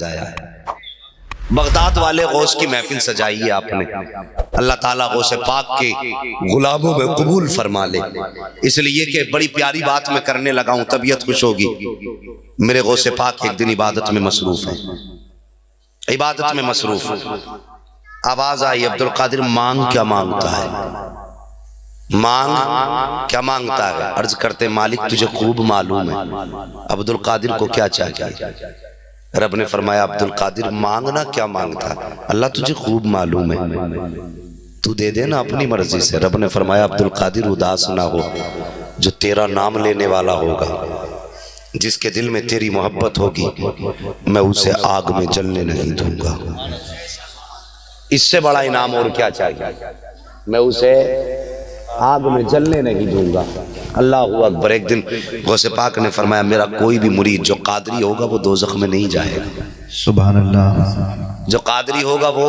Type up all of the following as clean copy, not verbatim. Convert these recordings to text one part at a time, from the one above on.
سجایا ہے۔ بغداد والے غوث کی محفل سجائی ہے آپ نے، اللہ تعالیٰ غوث پاک کے غلاموں میں قبول فرما لے۔ اس لیے کہ بڑی پیاری بات میں کرنے لگا ہوں، طبیعت خوش ہوگی۔ میرے غوث پاک ایک دن عبادت میں مصروف ہیں، عبادت میں مصروف۔ آواز آئی عبد القادر مانگ کیا مانگتا ہے، مانگ کیا مانگتا ہے؟ عرض کرتے مالک تجھے خوب معلوم ہے عبد القادر کو کیا چاہیے۔ رب نے فرمایا عبد القادر مانگنا کیا مانگتا ہے، اللہ تجھے خوب معلوم ہے، تو دے دینا اپنی مرضی سے۔ رب نے فرمایا عبد القادر اداس نہ ہو، جو تیرا نام لینے والا ہوگا، جس کے دل میں تیری محبت ہوگی، میں اسے آگ میں جلنے نہیں دوں گا۔ اس سے بڑا انعام اور کیا چاہیے؟ میں اسے آگ میں جلنے نہیں دوں گا۔ اللہ اکبر۔ ایک دن غوث پاک نے فرمایا میرا کوئی بھی مرید جو قادری ہوگا وہ دوزخ میں نہیں جائے گا۔ سبحان اللہ۔ جو قادری ہوگا وہ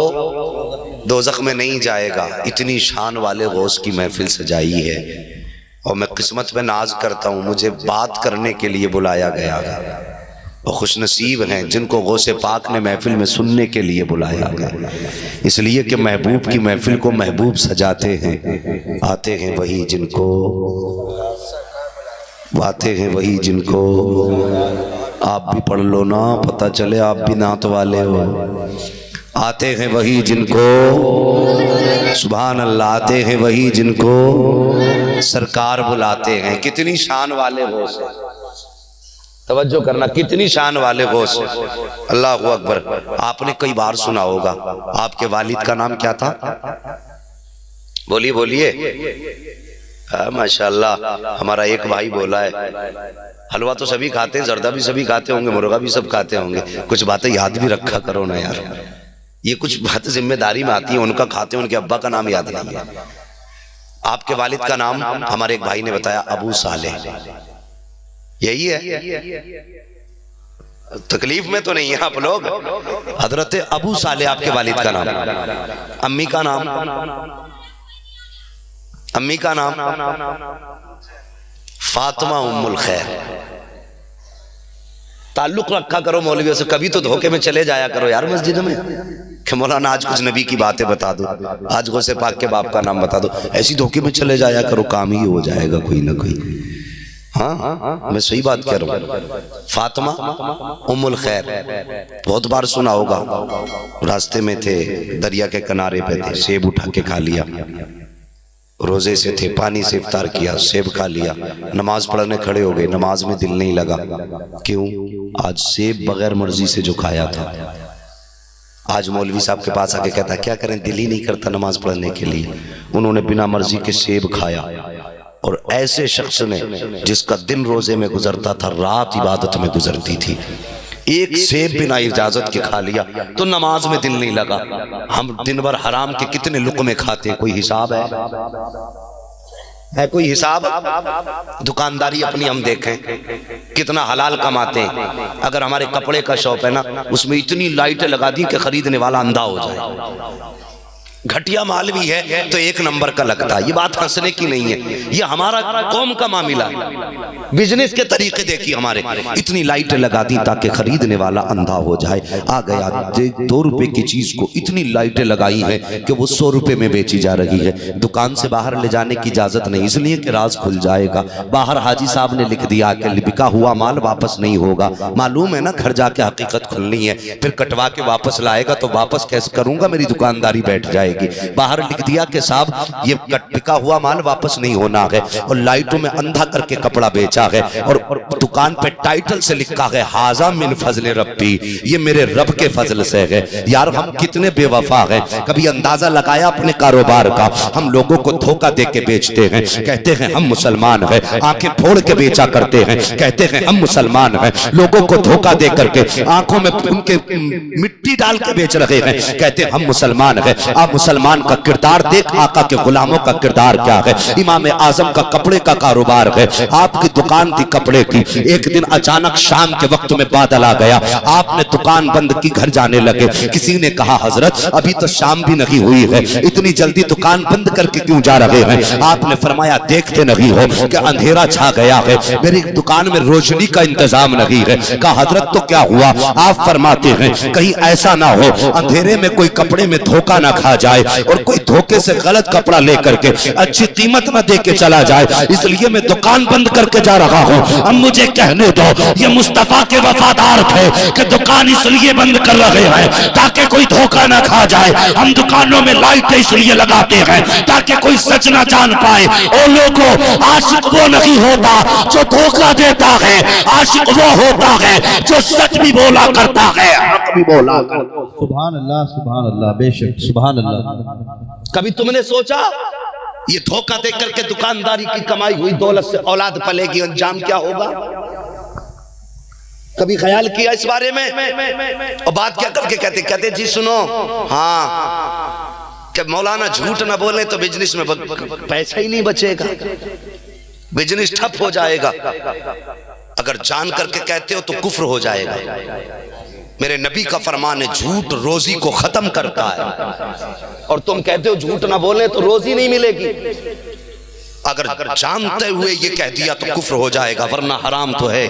دوزخ میں نہیں جائے گا۔ اتنی شان والے غوث کی محفل سجائی ہے، اور میں قسمت میں ناز کرتا ہوں مجھے بات کرنے کے لیے بلایا گیا، اور خوش نصیب ہیں جن کو غوث پاک نے محفل میں سننے کے لیے بلایا گیا۔ اس لیے کہ محبوب کی محفل کو محبوب سجاتے ہیں، آتے ہیں وہی جن کو، آتے ہیں وہی جن کو، آپ بھی پڑھ لو نا پتہ چلے آپ بھی نعت والے ہو۔ آتے ہیں وہی جن کو، سبحان اللہ، آتے ہیں وہی جن کو سرکار بلاتے ہیں۔ کتنی شان والے غوث ہیں، توجہ کرنا، کتنی شان والے غوث ہیں۔ اللہ اکبر۔ آپ نے کئی بار سنا ہوگا، آپ کے والد کا نام کیا تھا؟ بولیے بولیے۔ ماشاءاللہ، ہمارا ایک بھائی بولا ہے حلوہ تو سبھی کھاتے ہیں، زردہ بھی سبھی کھاتے ہوں گے، مرغا بھی سب کھاتے ہوں گے، کچھ باتیں یاد بھی رکھا کرو نا یار، یہ کچھ باتیں ذمہ داری میں آتی ہیں، ان کا کھاتے ہیں، ان کے ابا کا نام یاد نہیں ہے۔ آپ کے والد کا نام ہمارے ایک بھائی نے بتایا ابو صالح، یہی ہے؟ تکلیف میں تو نہیں ہے آپ لوگ؟ حضرت ابو صالح آپ کے والد کا نام۔ امی کا نام؟ امی کا نام فاطمہ ام الخیر۔ تعلق رکھا کرو مولویوں سے، کبھی تو دھوکے میں چلے جایا کرو یار مسجد میں کہ مولانا آج کچھ نبی کی باتیں بتا دو، آج غوث پاک کے باپ کا نام بتا دو، ایسی دھوکے میں چلے جایا کرو، کام ہی ہو جائے گا کوئی نہ کوئی۔ ہاں میں صحیح بات کہہ رہا ہوں۔ فاطمہ ام الخیر بہت بار سنا ہوگا، راستے میں تھے، دریا کے کنارے پہ تھے، سیب اٹھا کے کھا لیا، روزے سے تھے، پانی سے افطار کیا، سیب کھا لیا، نماز پڑھنے کھڑے ہو گئے، نماز میں دل نہیں لگا، کیوں؟ آج سیب بغیر مرضی سے جو کھایا تھا۔ آج مولوی صاحب کے پاس آ کے کہتا کیا کریں، دل ہی نہیں کرتا نماز پڑھنے کے لیے۔ انہوں نے بنا مرضی کے سیب کھایا، اور ایسے شخص نے جس کا دن روزے میں گزرتا تھا، رات عبادت میں گزرتی تھی، ایک سیب بنا اجازت کے کھا لیا تو نماز میں دل نہیں لگا۔ ہم دن بھر حرام کے کتنے لقمے کھاتے ہیں، کوئی حساب ہے کوئی حساب؟ دکانداری اپنی ہم دیکھیں کتنا حلال کماتے ہیں، اگر ہمارے کپڑے کا شاپ ہے نا، اس میں اتنی لائٹیں لگا دی کہ خریدنے والا اندھا ہو جائے۔ گھٹیا مال بھی ہے تو ایک نمبر کا لگتا ہے، یہ بات ہنسنے کی نہیں ہے، یہ ہمارا قوم کا معاملہ ہے۔ بزنس کے طریقے دیکھیے ہمارے، اتنی لائٹیں لگا دی تاکہ خریدنے والا اندھا ہو جائے۔ آ گیا 2 روپے کی چیز کو اتنی لائٹیں لگائی ہیں کہ وہ 100 روپے میں بیچی جا رہی ہے۔ دکان سے باہر لے جانے کی اجازت نہیں، اس لیے کہ راز کھل جائے گا۔ باہر حاجی صاحب نے لکھ دیا کہ بکا ہوا مال واپس نہیں ہوگا۔ معلوم ہے نا گھر جا کے حقیقت کھلنی ہے، پھر کٹوا کے واپس لائے گا تو واپس کیسے کروں گا، میری دکانداری بیٹھ جائے گی۔ باہر لکھ دیا کہ صاحب یہ بکا ہوا مال واپس نہیں ہونا ہے، اور لائٹوں میں اندھا کر کے کپڑا بیچا ہے، اور دکان پہ ٹائٹل سے لکھا ہے ھذا من فضل ربی، یہ میرے رب کے فضل سے ہے۔ یار ہم کتنے بے وفا ہیں، کبھی اندازہ لگایا اپنے کاروبار کا؟ ہم لوگوں کو دھوکہ دے کے بیچتے ہیں، کہتے ہیں ہم مسلمان ہیں، آنکھیں پھوڑ کے بیچا کرتے ہیں، کہتے ہیں ہم مسلمان ہیں، لوگوں کو دھوکہ دے کر کے آنکھوں میں ان کے مٹی ڈال کے بیچ رہے ہیں، کہتے ہیں ہم مسلمان ہیں۔ آپ سلمان کا کردار دیکھ، آقا کے غلاموں کا کردار کیا ہے۔ امام اعظم کا کپڑے کا کاروبار ہے، آپ کی دکان تھی کپڑے کی۔ ایک دن اچانک شام کے وقت میں بادل آ گیا، آپ نے دکان بند کی، گھر جانے لگے۔ کسی نے کہا حضرت ابھی تو شام بھی نہیں ہوئی ہے، اتنی جلدی دکان بند کر کے کیوں جا رہے ہیں؟ آپ نے فرمایا دیکھتے نہیں ہو کہ اندھیرا چھا گیا ہے، میری دکان میں روشنی کا انتظام نہیں ہے۔ کہا حضرت تو کیا ہوا؟ آپ فرماتے ہیں کہیں ایسا نہ ہو اندھیرے میں کوئی کپڑے میں دھوکہ نہ کھا جائے اور کوئی دھوکے سے غلط کپڑا لے کر کے اچھی قیمت نہ دے کے چلا جائے، اس لیے میں دکان بند کر کے جا رہا ہوں۔ اب مجھے کہنے دو، یہ مصطفیٰ کے وفادار تھے کہ دکان اس لیے بند کر رہے ہیں تاکہ کوئی دھوکہ نہ کھا جائے۔ ہم دکانوں میں لائٹیں اس لیے لگاتے ہیں تاکہ کوئی سچ نہ جان پائے۔ او لوگوں، عاشق وہ نہیں ہوتا جو دھوکہ دیتا ہے، عاشق وہ ہوتا ہے جو سچ بھی بولا کرتا ہے، حق بھی بولا کرتا ہے۔ سبحان اللہ بے شک سبحان اللہ۔ کبھی تم نے سوچا یہ دھوکہ دے کر کے دکانداری کی کمائی ہوئی دولت سے اولاد پلے گی، انجام کیا ہوگا؟ کبھی خیال کیا اس بارے میں؟ اور بات کیا کر کے کہتے جی سنو، ہاں کہ مولانا جھوٹ نہ بولے تو بزنس میں پیسہ ہی نہیں بچے گا، بزنس ٹھپ ہو جائے گا۔ اگر جان کر کے کہتے ہو تو کفر ہو جائے گا۔ میرے نبی کا فرمان ہے جھوٹ روزی کو ختم کرتا ہے، اور تم کہتے ہو جھوٹ نہ بولے تو روزی نہیں ملے گی۔ اگر جانتے ہوئے یہ کہہ دیا تو کفر ہو جائے گا، ورنہ حرام تو ہے۔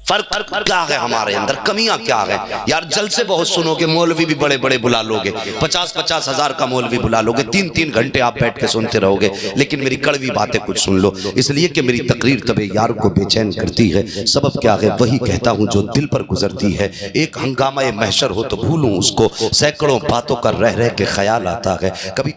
فرق کیا ہے ہمارے اندر، کمیاں کیا ہے؟ یار جلسے بہت سنو گے، مولوی بھی بڑے بڑے بلا لوگے، 50-50 ہزار کا مولوی بلا لوگے، 3-3 گھنٹے آپ بیٹھ کے سنتے رہو گے، لیکن میری کڑوی باتیں کچھ سن لو، اس لیے کہ میری تقریر طبع یار کو بے چین کرتی ہے۔ سبب کیا ہے؟ وہی کہتا ہوں جو دل پر گزرتی ہے۔ ایک ہنگامہ محشر ہو تو بھولوں اس کو، سینکڑوں باتوں کا رہ رہ کے خیال آتا ہے۔ کبھی